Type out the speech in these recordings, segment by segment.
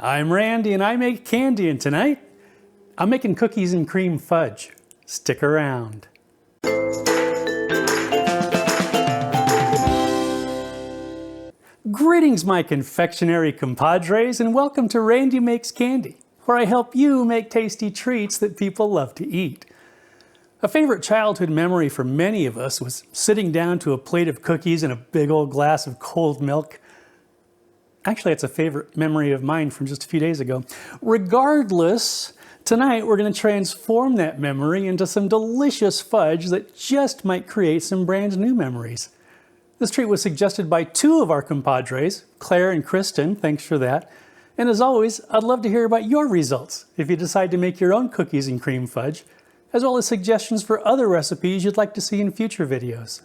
I'm Randy and I make candy, and tonight I'm making cookies and cream fudge. Stick around. Greetings, my confectionery compadres, and welcome to Randy Makes Candy, where I help you make tasty treats that people love to eat. A favorite childhood memory for many of us was sitting down to a plate of cookies and a big old glass of cold milk. Actually, it's a favorite memory of mine from just a few days ago. Regardless, tonight we're going to transform that memory into some delicious fudge that just might create some brand new memories. This treat was suggested by two of our compadres, Claire and Kristen. Thanks for that. And as always, I'd love to hear about your results if you decide to make your own cookies and cream fudge, as well as suggestions for other recipes you'd like to see in future videos.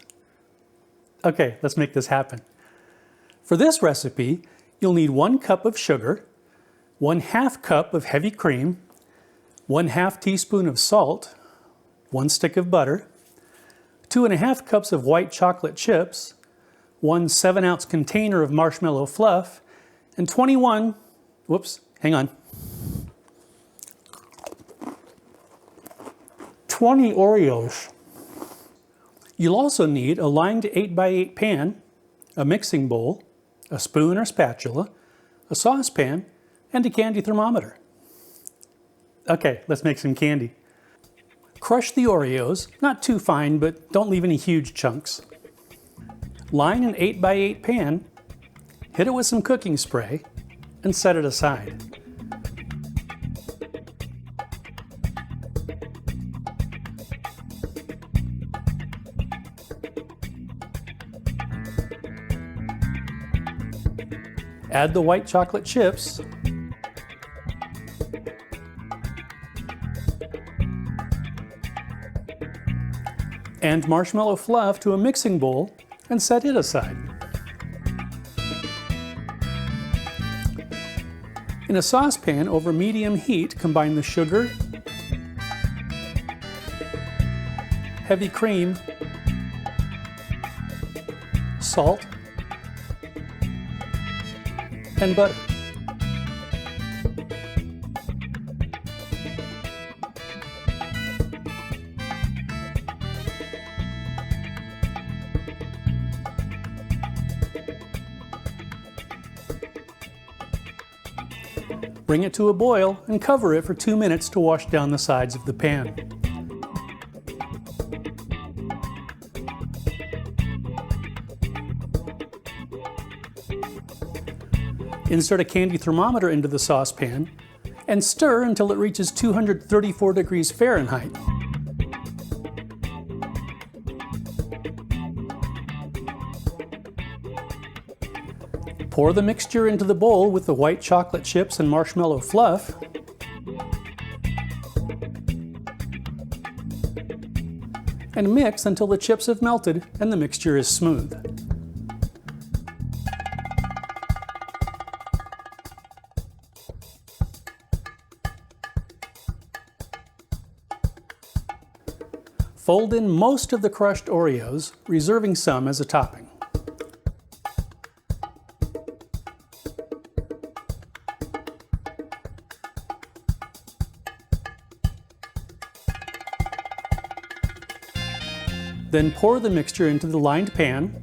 Okay, let's make this happen. For this recipe, you'll need 1 cup of sugar, 1/2 cup of heavy cream, 1/2 teaspoon of salt, 1 stick of butter, 2.5 cups of white chocolate chips, 1 7-ounce container of marshmallow fluff, and 20 Oreos. You'll also need a lined 8x8 pan, a mixing bowl, a spoon or spatula, a saucepan, and a candy thermometer. Okay, let's make some candy. Crush the Oreos, not too fine, but don't leave any huge chunks. Line an 8x8 pan, hit it with some cooking spray, and set it aside. Add the white chocolate chips, and marshmallow fluff to a mixing bowl and set it aside. In a saucepan over medium heat, combine the sugar, heavy cream, salt, and butter. Bring it to a boil and cover it for 2 minutes to wash down the sides of the pan. Insert a candy thermometer into the saucepan and stir until it reaches 234 degrees Fahrenheit. Pour the mixture into the bowl with the white chocolate chips and marshmallow fluff. And mix until the chips have melted and the mixture is smooth. Fold in most of the crushed Oreos, reserving some as a topping. Then pour the mixture into the lined pan.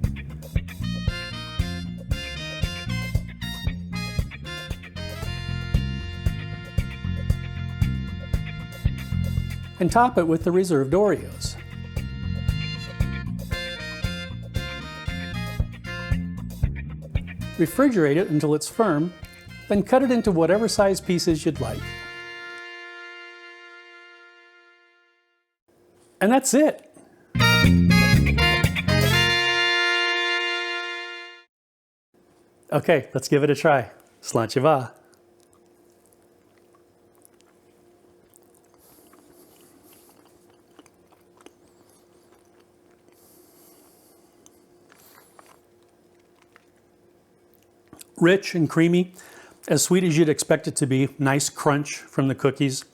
And top it with the reserved Oreos. Refrigerate it until it's firm, then cut it into whatever size pieces you'd like. And that's it. Okay, let's give it a try. Sláinte. Rich and creamy, as sweet as you'd expect it to be. Nice crunch from the cookies.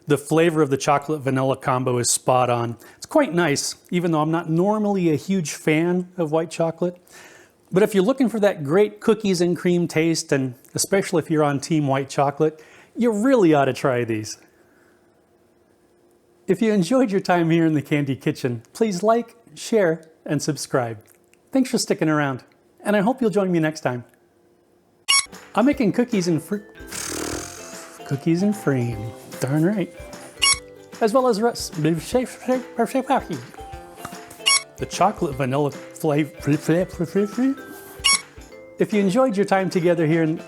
The flavor of the chocolate vanilla combo is spot on. It's quite nice, even though I'm not normally a huge fan of white chocolate. But if you're looking for that great cookies and cream taste, and especially if you're on Team White Chocolate, you really ought to try these. If you enjoyed your time here in the Candy Kitchen, please like, share, and subscribe. Thanks for sticking around, and I hope you'll join me next time. I'm making cookies and cream, darn right. As well as the chocolate vanilla flavor. If you enjoyed your time together here in,